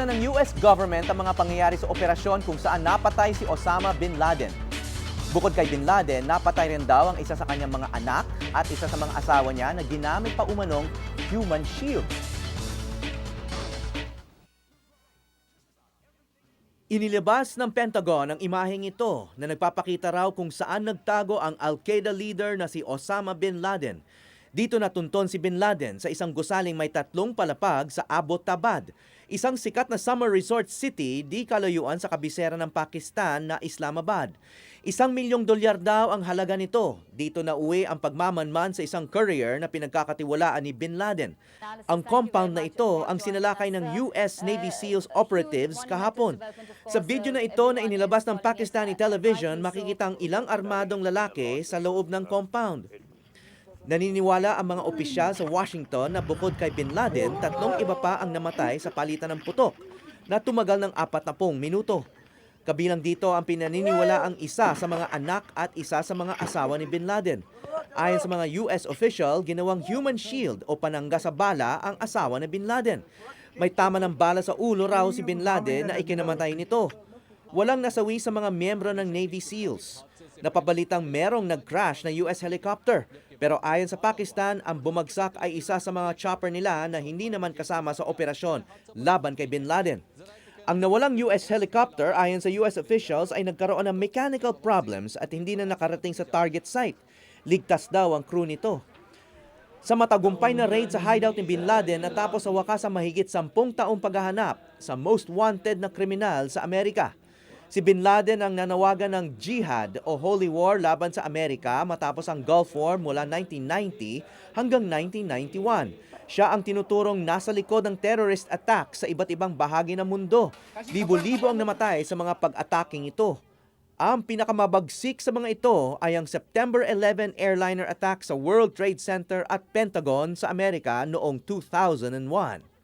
Pinagkukunan ng US government ang mga pangyayari sa operasyon kung saan napatay si Osama Bin Laden. Bukod kay Bin Laden, napatay rin daw ang isa sa kanyang mga anak at isa sa mga asawa niya na ginamit pa umanong human shield. Inilabas ng Pentagon ang imaheng ito na nagpapakita raw kung saan nagtago ang Al-Qaeda leader na si Osama Bin Laden. Dito natunton si Bin Laden sa isang gusaling may 3 palapag sa Abbottabad, isang sikat na summer resort city di kalayuan sa kabisera ng Pakistan na Islamabad. $1 milyong daw ang halaga nito. Dito na uwi ang pagmamanman sa isang courier na pinagkakatiwalaan ni Bin Laden. Ang compound na ito ang sinalakay ng US Navy SEALs operatives kahapon. Sa video na ito na inilabas ng Pakistani television, makikita ang ilang armadong lalaki sa loob ng compound. Naniniwala ang mga opisyal sa Washington na bukod kay Bin Laden, 3 iba pa ang namatay sa palitan ng putok na tumagal ng 40 minuto. Kabilang dito ang pinaniniwala ang isa sa mga anak at isa sa mga asawa ni Bin Laden. Ayon sa mga US official, ginawang human shield o panangga sa bala ang asawa ni Bin Laden. May tama ng bala sa ulo raw si Bin Laden na ikinamatay nito. Walang nasawi sa mga miyembro ng Navy SEALs. Napabalitang merong nag-crash na US helicopter. Pero ayon sa Pakistan, ang bumagsak ay isa sa mga chopper nila na hindi naman kasama sa operasyon laban kay Bin Laden. Ang nawalang US helicopter ayon sa US officials ay nagkaroon ng mechanical problems at hindi na nakarating sa target site. Ligtas daw ang crew nito. Sa matagumpay na raid sa hideout ni Bin Laden natapos sa wakas ang mahigit 10 taong paghahanap sa most wanted na kriminal sa Amerika. Si Bin Laden ang nanawagan ng jihad o holy war laban sa Amerika matapos ang Gulf War mula 1990 hanggang 1991. Siya ang tinuturong nasa likod ng terrorist attack sa iba't ibang bahagi ng mundo. Libo-libo ang namatay sa mga pag-ataking ito. Ang pinakamabagsik sa mga ito ay ang September 11 airliner attack sa World Trade Center at Pentagon sa Amerika noong 2001.